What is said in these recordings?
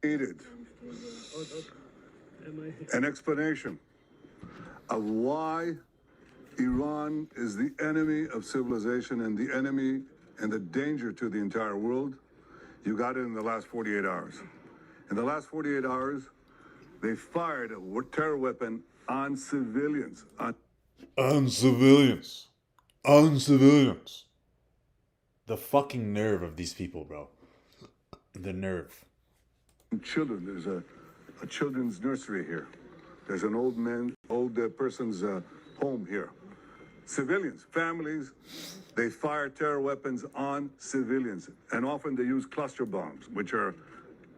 needed an explanation of why Iran is the enemy of civilization and the enemy and the danger to the entire world. You got it in the last 48 hours. In the last 48 hours, they fired a terror weapon on civilians. On civilians. On civilians. The fucking nerve of these people, bro. The nerve. Children. There's a children's nursery here. There's an old person's home here. Civilians, families, they fire terror weapons on civilians. And often they use cluster bombs, which are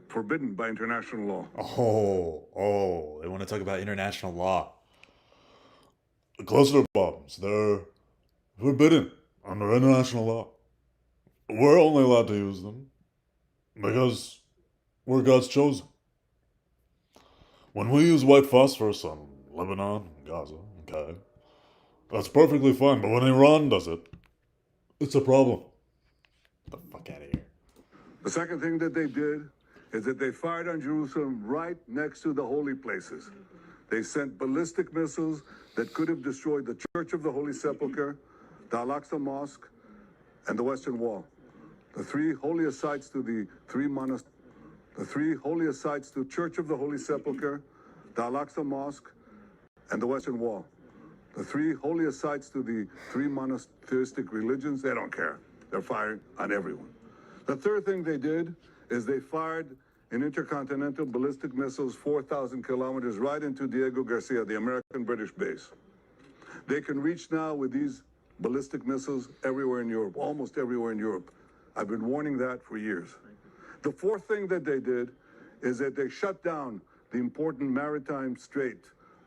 forbidden by international law. Oh, they want to talk about international law. The cluster bombs, they're forbidden under international law. We're only allowed to use them because we're God's chosen. When we use white phosphorus on Lebanon, Gaza, okay, that's perfectly fine. But when Iran does it, it's a problem. Get the fuck out of here. The second thing that they did is that they fired on Jerusalem right next to the holy places. They sent ballistic missiles that could have destroyed the Church of the Holy Sepulchre, the Al-Aqsa Mosque, and the Western Wall. The three holiest sites to the three holiest sites to Church of the Holy Sepulchre, the Al-Aqsa Mosque, and the Western Wall. The three holiest sites to the three monotheistic religions, they don't care. They're firing on everyone. The third thing they did is they fired an intercontinental ballistic missiles 4,000 kilometers right into Diego Garcia, the American-British base. They can reach now with these ballistic missiles everywhere in Europe, almost everywhere in Europe. I've been warning that for years. The fourth thing that they did is that they shut down the important maritime strait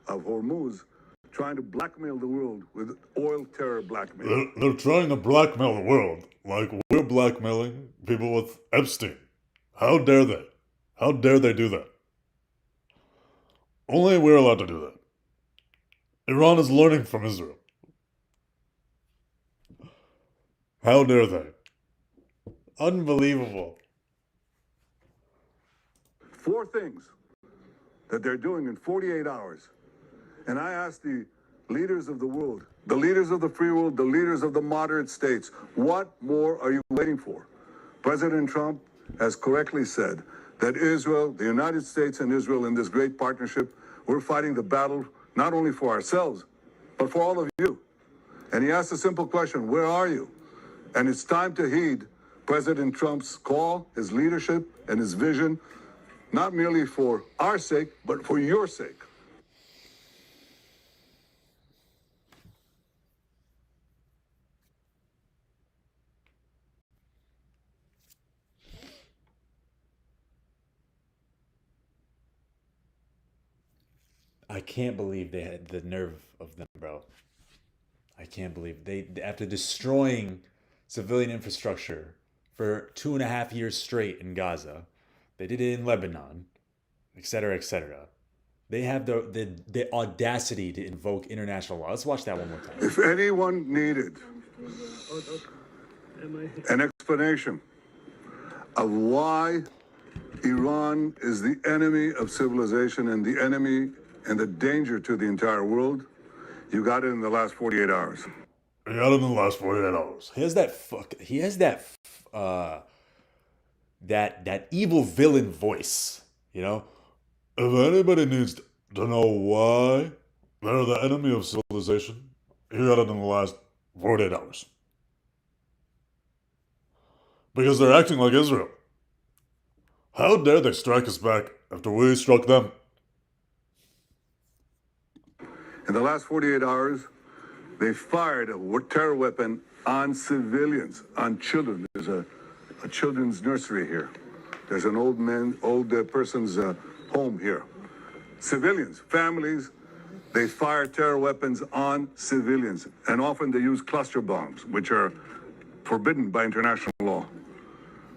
of Hormuz, trying to blackmail the world with oil terror blackmail. They're trying to blackmail the world like we're blackmailing people with Epstein. How dare they? How dare they do that? Only we're allowed to do that. Iran is learning from Israel. How dare they? Unbelievable. Four things that they're doing in 48 hours. And I ask the leaders of the world, the leaders of the free world, the leaders of the moderate states, what more are you waiting for? President Trump has correctly said that Israel, the United States and Israel in this great partnership, we're fighting the battle not only for ourselves, but for all of you. And he asked a simple question, where are you? And it's time to heed President Trump's call, his leadership, and his vision, not merely for our sake, but for your sake. I can't believe they had the nerve of them, bro. I can't believe they, after destroying civilian infrastructure for 2.5 years straight in Gaza, they did it in Lebanon, etc., etc. They have the audacity to invoke international law. Let's watch that one more time. If anyone needed an explanation of why Iran is the enemy of civilization and the enemy and the danger to the entire world, you got it in the last 48 hours. I got it in the last 48 hours. He has that evil villain voice, you know? If anybody needs to know why they're the enemy of civilization, he got it in the last 48 hours. Because they're acting like Israel. How dare they strike us back after we struck them? In the last 48 hours, they fired a terror weapon on civilians, on children. There's a children's nursery here. There's an old person's home here. Civilians, families, they fire terror weapons on civilians. And often they use cluster bombs, which are forbidden by international law.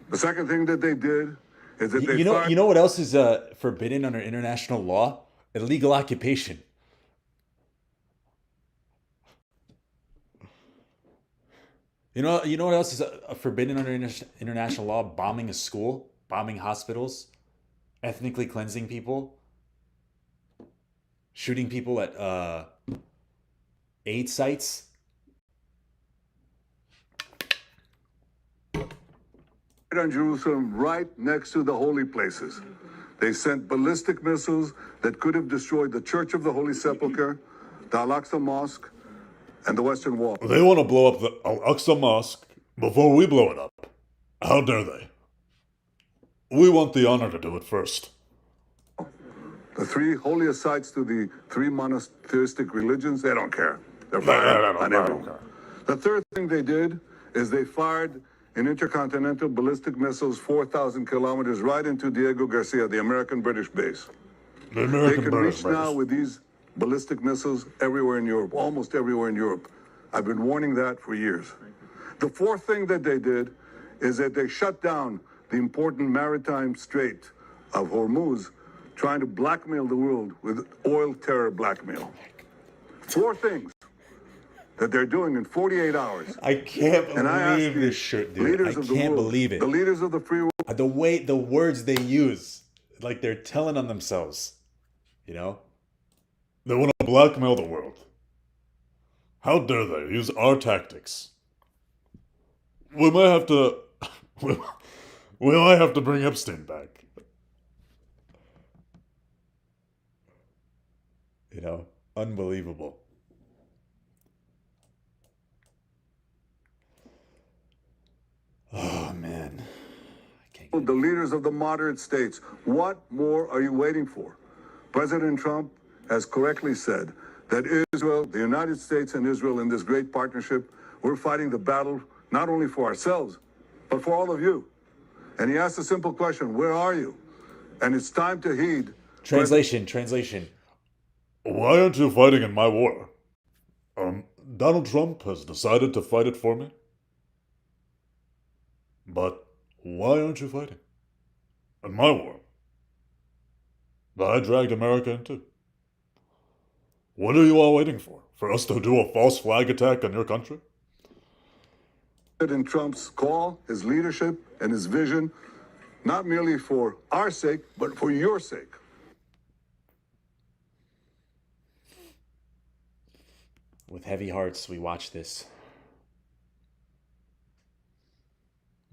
The second thing that they did is that You know what else is forbidden under international law? Illegal occupation. You know what else is forbidden under international law? Bombing a school, bombing hospitals, ethnically cleansing people, shooting people at aid sites. On Jerusalem, right next to the holy places. They sent ballistic missiles that could have destroyed the Church of the Holy Sepulchre, the Al-Aqsa Mosque, and the Western Wall. They want to blow up the Al-Aqsa Mosque before we blow it up. How dare they? We want the honor to do it first. The three holiest sites to the three monotheistic religions, they don't care. They're firing on everyone. The third thing they did is they fired an intercontinental ballistic missiles 4,000 kilometers right into Diego Garcia, the American-British base. The American They can British reach base. now with these ballistic missiles everywhere in Europe, almost everywhere in Europe. I've been warning that for years. The fourth thing that they did is that they shut down the important maritime strait of Hormuz, trying to blackmail the world with oil terror blackmail. Four things that they're doing in 48 hours. I can't And I ask believe you, this shit, dude. leaders I of the can't world, believe it. the leaders of the free world, The way, the words they use, like they're telling on themselves, you know? They want to blackmail the world. How dare they use our tactics? We might have to, we might have to bring Epstein back. You know, unbelievable. Oh man, I can't get the leaders of the moderate states. What more are you waiting for? President Trump has correctly said that Israel, the United States and Israel in this great partnership, we're fighting the battle not only for ourselves, but for all of you. And he asked a simple question, where are you? And it's time to heed. Translation. Why aren't you fighting in my war? Donald Trump has decided to fight it for me. But why aren't you fighting? In my war. That I dragged America into. What are you all waiting for? For us to do a false flag attack on your country? President Trump's call, his leadership, and his vision, not merely for our sake, but for your sake. With heavy hearts, we watch this.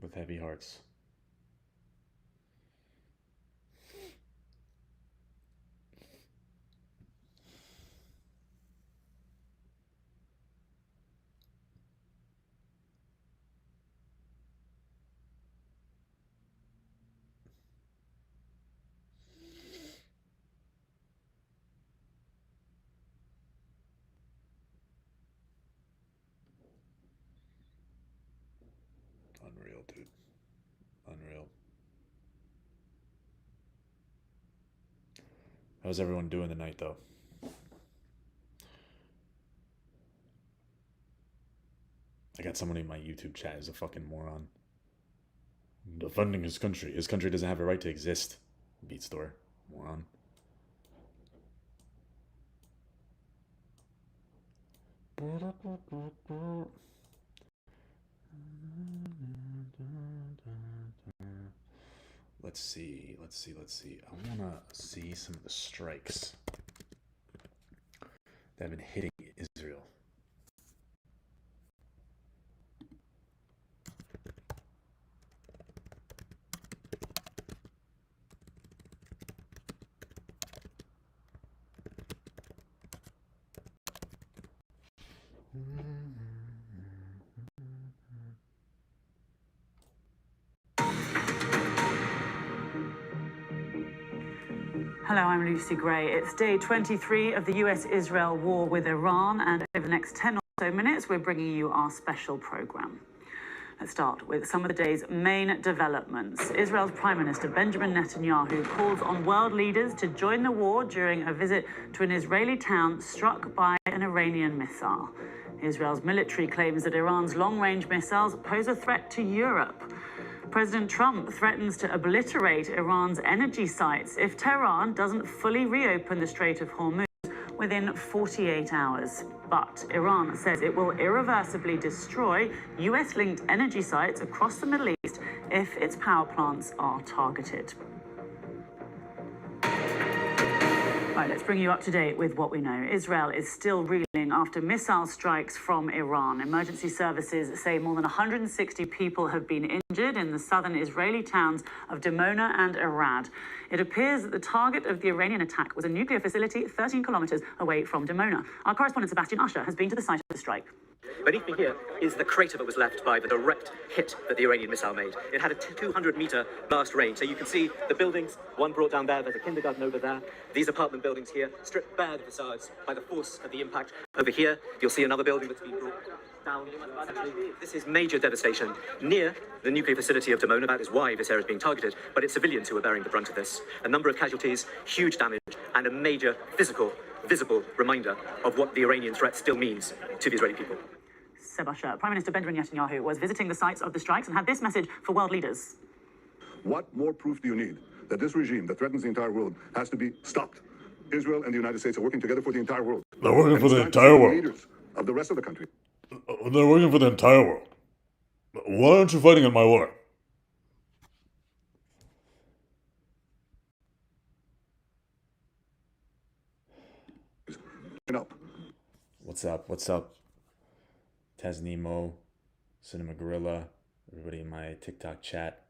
With heavy hearts. Unreal, dude. Unreal. How's everyone doing tonight, though? I got someone in my YouTube chat is a fucking moron. Defending his country. His country doesn't have a right to exist. Beat store. Moron. Let's see. I want to see some of the strikes that have been hitting Israel. Hello, I'm Lucy Gray. It's day 23 of the US-Israel war with Iran, and over the next 10 or so minutes, we're bringing you our special program. Let's start with some of the day's main developments. Israel's Prime Minister Benjamin Netanyahu calls on world leaders to join the war during a visit to an Israeli town struck by an Iranian missile. Israel's military claims that Iran's long-range missiles pose a threat to Europe. President Trump threatens to obliterate Iran's energy sites if Tehran doesn't fully reopen the Strait of Hormuz within 48 hours. But Iran says it will irreversibly destroy US-linked energy sites across the Middle East if its power plants are targeted. Right, let's bring you up to date with what we know. Israel is still reeling after missile strikes from Iran. Emergency services say more than 160 people have been injured in the southern Israeli towns of Dimona and Arad. It appears that the target of the Iranian attack was a nuclear facility 13 kilometers away from Dimona. Our correspondent Sebastian Usher has been to the site of the strike. Beneath me here is the crater that was left by the direct hit that the Iranian missile made. It had a 200-meter blast range, so you can see the buildings, one brought down there, there's a kindergarten over there, these apartment buildings here, stripped bare of facades by the force of the impact. Over here, you'll see another building that's been brought down. This is major devastation near the nuclear facility of Dimona. That is why this area is being targeted, but it's civilians who are bearing the brunt of this. A number of casualties, huge damage, and a major physical, visible reminder of what the Iranian threat still means to the Israeli people. Sebasha, Prime Minister Benjamin Netanyahu was visiting the sites of the strikes and had this message for world leaders. What more proof do you need that this regime that threatens the entire world has to be stopped? Israel and the United States are working together for the entire world. They're working And for it's the time to entire see the world. leaders of the rest of the country. They're working for the entire world. Why aren't you fighting in my war? Up. What's up? What's up? Tasnemo, Cinema Gorilla, everybody in my TikTok chat.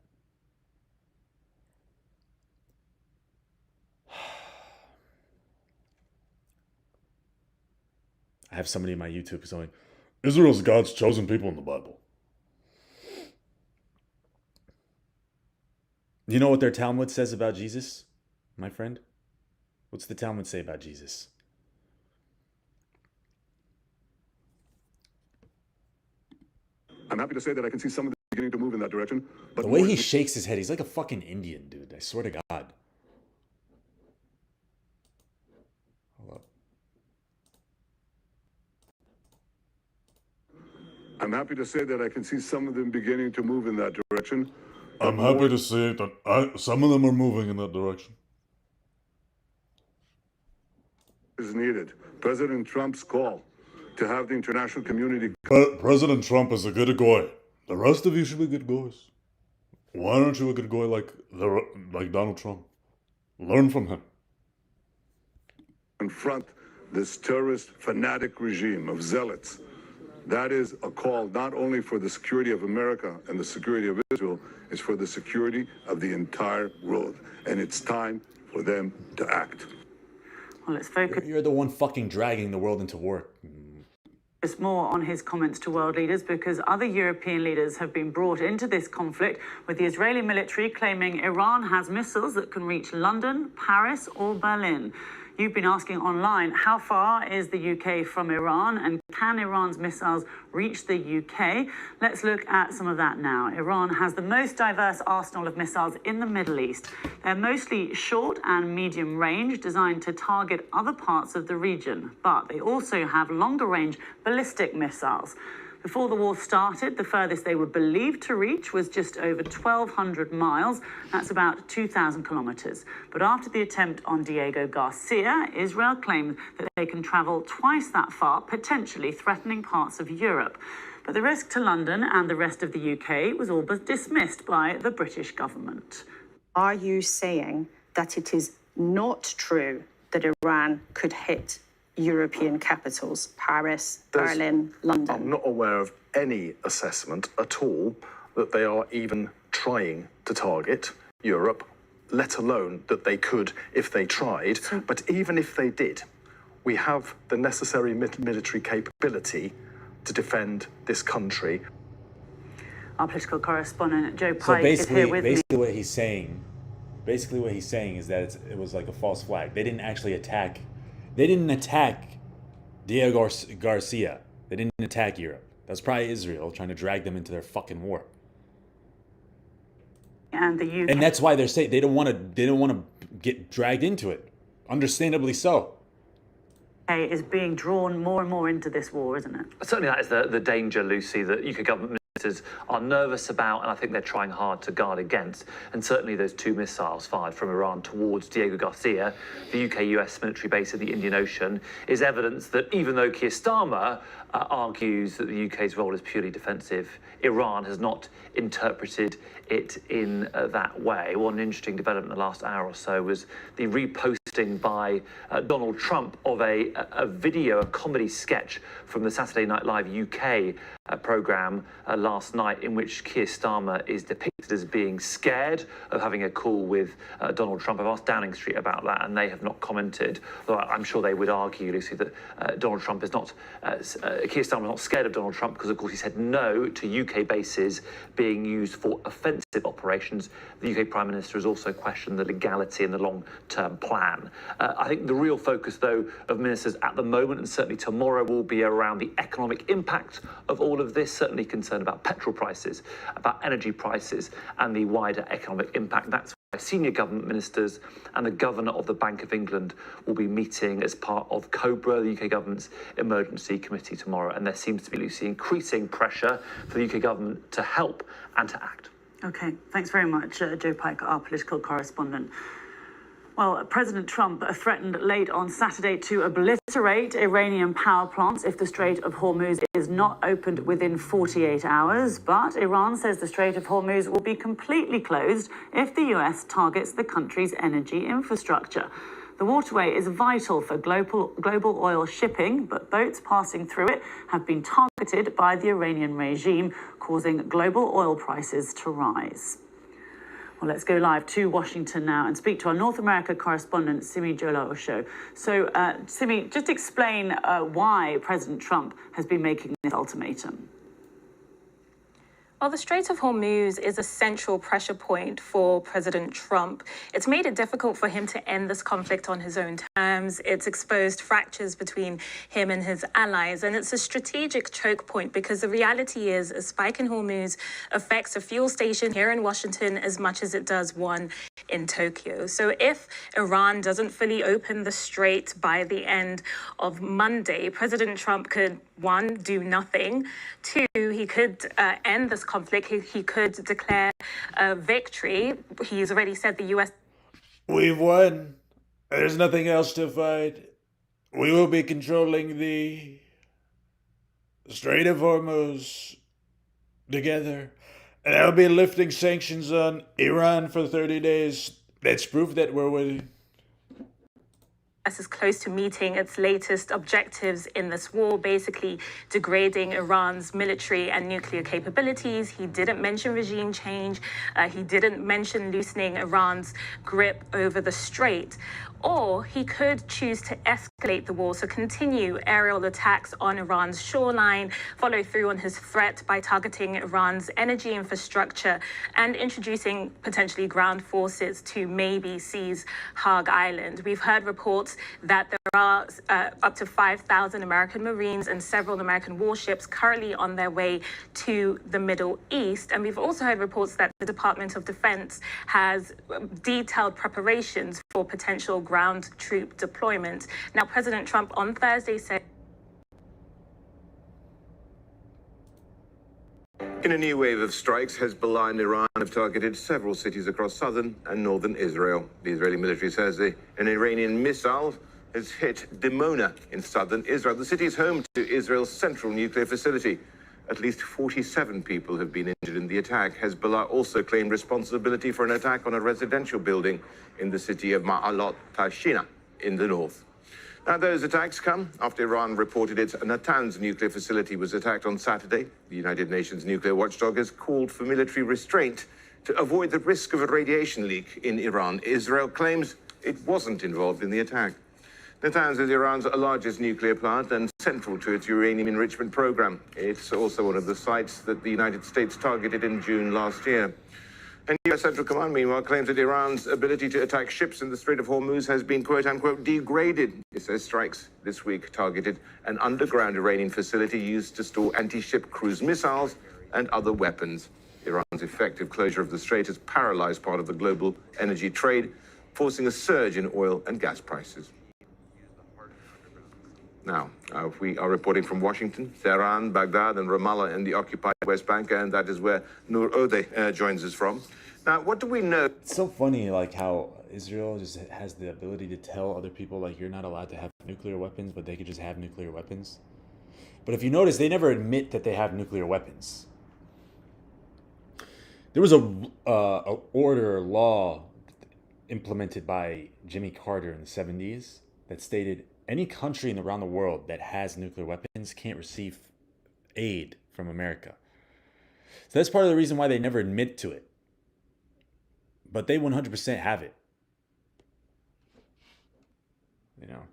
I have somebody in my YouTube saying, Israel's God's chosen people in the Bible. You know what their Talmud says about Jesus, my friend? What's the Talmud say about Jesus? I'm happy to say that I can see some of them beginning to move in that direction. But The way more he is shakes his head, he's like a fucking Indian, dude. I swear to God. Hold up. I'm happy to say that I can see some of them beginning to move in that direction. I'm happy to say that some of them are moving in that direction. Is needed. President Trump's call to have the international community President Trump is a good guy. The rest of you should be good guys. Why aren't you a good guy like Donald Trump? Learn from him. confront this terrorist fanatic regime of zealots. That is a call not only for the security of America and the security of Israel, it's for the security of the entire world. And it's time for them to act. Well, let's focus You're the one fucking dragging the world into war. more on his comments to world leaders because other European leaders have been brought into this conflict, with the Israeli military claiming Iran has missiles that can reach London, Paris, or Berlin. You've been asking online, how far is the UK from Iran, and can Iran's missiles reach the UK? Let's look at some of that now. Iran has the most diverse arsenal of missiles in the Middle East. They're mostly short and medium range, designed to target other parts of the region, but they also have longer range ballistic missiles. Before the war started, the furthest they were believed to reach was just over 1,200 miles. That's about 2,000 kilometers. But after the attempt on Diego Garcia, Israel claimed that they can travel twice that far, potentially threatening parts of Europe. But the risk to London and the rest of the UK was all but dismissed by the British government. Are you saying that it is not true that Iran could hit European capitals, Paris, Berlin, London? I'm not aware of any assessment at all that they are even trying to target Europe, let alone that they could if they tried. But even if they did, we have the necessary military capability to defend this country. Our political correspondent Joe So Pike is here with me. basically what he's saying is that it was like a false flag. They didn't actually attack. They didn't attack Diego Garcia. They didn't attack Europe. That was probably Israel trying to drag them into their fucking war. And the UK. And that's why they're saying they don't want to get dragged into it. Understandably so. is being drawn more and more into this war, isn't it? Certainly that is the danger, Lucy, that UK government ministers are nervous about, and I think they're trying hard to guard against. And certainly those two missiles fired from Iran towards Diego Garcia, the UK-US military base in the Indian Ocean, is evidence that even though Keir Starmer argues that the UK's role is purely defensive, Iran has not interpreted it in that way. One interesting development in the last hour or so was the reposting posting by Donald Trump of a video, a comedy sketch from the Saturday Night Live UK programme last night, in which Keir Starmer is depicted as being scared of having a call with Donald Trump. I've asked Downing Street about that, and they have not commented, though I'm sure they would argue, Lucy, that Donald Trump is not, Keir Starmer is not scared of Donald Trump because, of course, he said no to UK bases being used for offensive operations. The UK Prime Minister has also questioned the legality and the long-term plan. I think the real focus, though, of ministers at the moment, and certainly tomorrow, will be around the economic impact of all of this, certainly concerned about petrol prices, about energy prices, and the wider economic impact. That's why senior government ministers and the Governor of the Bank of England will be meeting as part of COBRA, the UK government's emergency committee, tomorrow. And there seems to be, Lucy, increasing pressure for the UK government to help and to act. Okay, thanks very much, Joe Pike, our political correspondent. Well, President Trump threatened late on Saturday to obliterate Iranian power plants if the Strait of Hormuz is not opened within 48 hours. But Iran says the Strait of Hormuz will be completely closed if the US targets the country's energy infrastructure. The waterway is vital for global oil shipping, but boats passing through it have been targeted by the Iranian regime, causing global oil prices to rise. Well, let's go live to Washington now and speak to our North America correspondent, Simi Jola Osho. So, Simi, just explain why President Trump has been making this ultimatum. Well, the Strait of Hormuz is a central pressure point for President Trump. It's made it difficult for him to end this conflict on his own terms. It's exposed fractures between him and his allies. And it's a strategic choke point because the reality is a spike in Hormuz affects a fuel station here in Washington as much as it does one in Tokyo. So if Iran doesn't fully open the strait by the end of Monday, President Trump could, one, do nothing. Two, he could end this conflict. He could declare a victory. He's already said the U.S. We've won. There's nothing else to fight. We will be controlling the Strait of Hormuz together. And I'll be lifting sanctions on Iran for 30 days. That's proof that we're winning. Is close to meeting its latest objectives in this war, basically degrading Iran's military and nuclear capabilities. He didn't mention regime change. He didn't mention loosening Iran's grip over the strait. Or he could choose to escalate the war, so continue aerial attacks on Iran's shoreline, follow through on his threat by targeting Iran's energy infrastructure and introducing potentially ground forces to maybe seize Hague Island. We've heard reports that there are up to 5,000 American Marines and several American warships currently on their way to the Middle East. And we've also heard reports that the Department of Defense has detailed preparations for potential ground troop deployment. Now, President Trump on Thursday said, in a new wave of strikes, Hezbollah and Iran have targeted several cities across southern and northern Israel. The Israeli military says an Iranian missile has hit Dimona in southern Israel. The city is home to Israel's central nuclear facility. At least 47 people have been injured in the attack. Hezbollah also claimed responsibility for an attack on a residential building in the city of Ma'alot Tashina in the north. Now, those attacks come after Iran reported its Natanz nuclear facility was attacked on Saturday. The United Nations nuclear watchdog has called for military restraint to avoid the risk of a radiation leak in Iran. Israel claims it wasn't involved in the attack. Natanz is Iran's largest nuclear plant and central to its uranium enrichment program. It's also one of the sites that the United States targeted in June last year. And U.S. Central Command, meanwhile, claims that Iran's ability to attack ships in the Strait of Hormuz has been, quote-unquote, degraded. It says strikes this week targeted an underground Iranian facility used to store anti-ship cruise missiles and other weapons. Iran's effective closure of the strait has paralyzed part of the global energy trade, forcing a surge in oil and gas prices. Now, we are reporting from Washington, Tehran, Baghdad, and Ramallah in the occupied West Bank, and that is where Noor Odeh joins us from. Now, what do we know? It's so funny, like how Israel just has the ability to tell other people, like, you're not allowed to have nuclear weapons, but they could just have nuclear weapons. But if you notice, they never admit that they have nuclear weapons. There was a order, law implemented by Jimmy Carter in the 70s that stated any country around the world that has nuclear weapons can't receive aid from America. So that's part of the reason why they never admit to it. But they 100% have it. You know.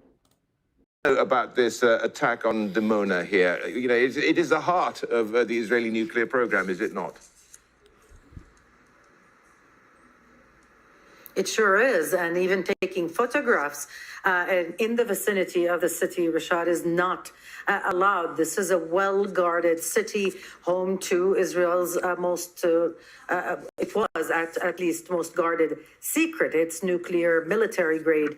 About this attack on Dimona here, you know, it is the heart of the Israeli nuclear program, is it not? It sure is, and even taking photographs in the vicinity of the city, Rashad, is not allowed. This is a well-guarded city, home to Israel's it was at least most guarded secret, its nuclear military-grade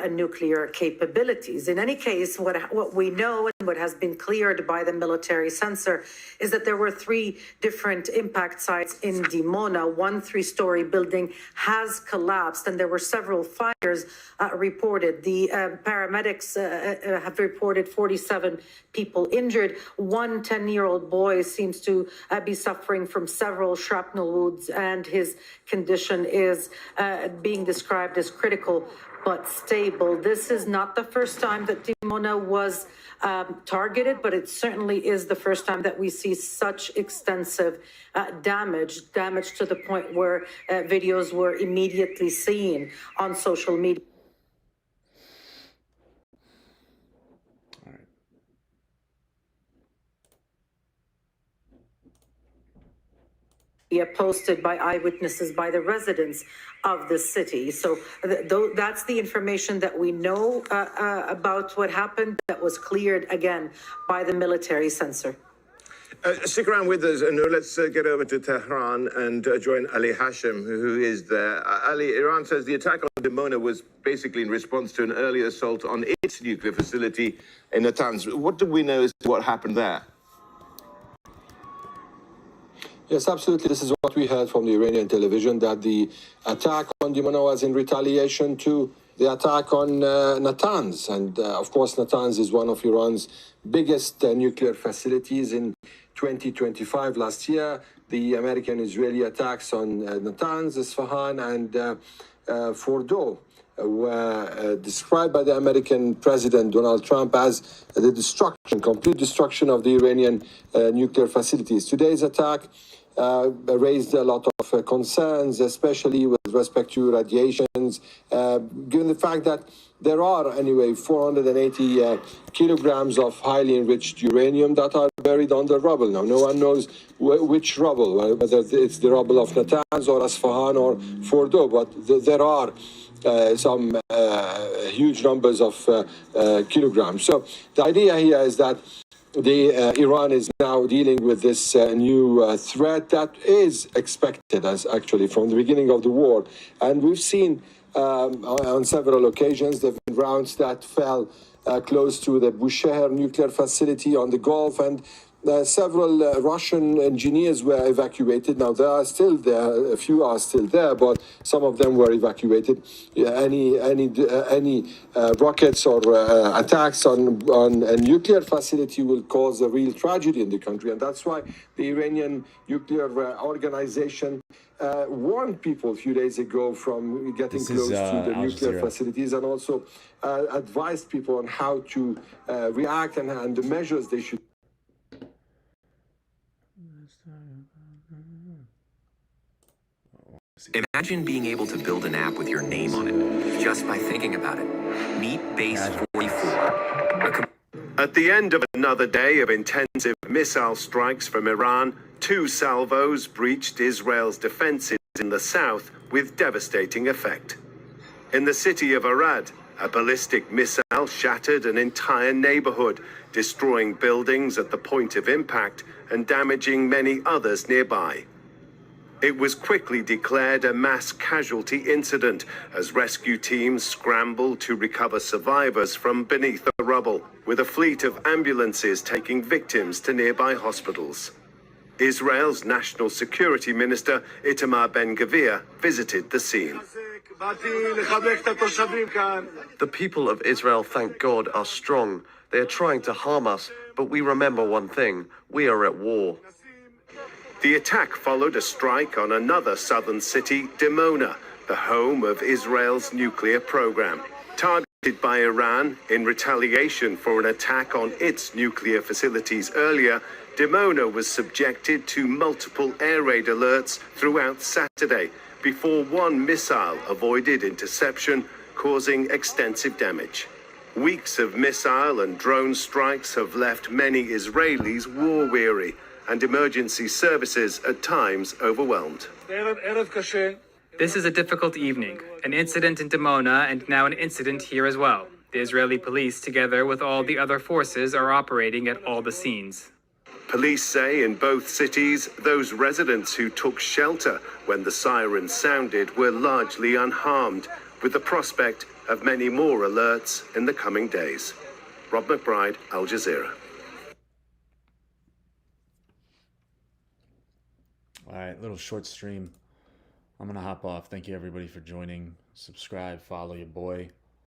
nuclear capabilities. In any case, what we know and what has been cleared by the military censor is that there were 3 different impact sites in Dimona. One 3-story building has collapsed, and there were several fires reported. The paramedics have reported 47 people injured. One 10-year-old boy seems to be suffering from several shrapnel wounds, and his condition is being described as critical but stable. This is not the first time that Dimona was targeted, but it certainly is the first time that we see such extensive damage to the point where videos were immediately seen on social media. Posted by eyewitnesses, by the residents of the city. So that's the information that we know about what happened, that was cleared again by the military censor. Stick around with us, and let's get over to Tehran and join Ali Hashem, who is there. Ali, Iran says the attack on Dimona was basically in response to an earlier assault on its nuclear facility in Natanz. What do we know as to what happened there? Yes, absolutely. This is what we heard from the Iranian television, that the attack on Dimona was in retaliation to the attack on Natanz. And of course, Natanz is one of Iran's biggest nuclear facilities. In 2025, last year, the American-Israeli attacks on Natanz, Isfahan, and Fordow were described by the American President Donald Trump as the complete destruction of the Iranian nuclear facilities. Today's attack raised a lot of concerns, especially with respect to radiations, given the fact that there are anyway 480 kilograms of highly enriched uranium that are buried under rubble. Now, no one knows which rubble, whether it's the rubble of Natanz or Isfahan or Fordow, but there are some huge numbers of kilograms. So the idea here is that Iran is now dealing with this new threat that is expected, as actually from the beginning of the war. And we've seen on several occasions there have been rounds that fell close to the Bushehr nuclear facility on the Gulf, and several Russian engineers were evacuated. Now, they are still there, a few are still there, but some of them were evacuated. Any rockets or attacks on a nuclear facility will cause a real tragedy in the country. And that's why the Iranian nuclear organization warned people a few days ago from getting close to the nuclear facilities, and also advised people on how to react and the measures they should. Imagine being able to build an app with your name on it, just by thinking about it. Meet Base 44. At the end of another day of intensive missile strikes from Iran, 2 salvos breached Israel's defenses in the south with devastating effect. In the city of Arad, a ballistic missile shattered an entire neighborhood, destroying buildings at the point of impact and damaging many others nearby. It was quickly declared a mass casualty incident as rescue teams scrambled to recover survivors from beneath the rubble, with a fleet of ambulances taking victims to nearby hospitals. Israel's National Security Minister Itamar Ben-Gvir visited the scene. The people of Israel, thank God, are strong. They are trying to harm us, but we remember one thing: we are at war. The attack followed a strike on another southern city, Dimona, the home of Israel's nuclear program. Targeted by Iran in retaliation for an attack on its nuclear facilities earlier, Dimona was subjected to multiple air raid alerts throughout Saturday before one missile avoided interception, causing extensive damage. Weeks of missile and drone strikes have left many Israelis war-weary and emergency services at times overwhelmed. This is a difficult evening. An incident in Dimona and now an incident here as well. The Israeli police, together with all the other forces, are operating at all the scenes. Police say in both cities, those residents who took shelter when the sirens sounded were largely unharmed, with the prospect of many more alerts in the coming days. Rob McBride, Al Jazeera. All right, little short stream. I'm going to hop off. Thank you, everybody, for joining. Subscribe, follow your boy.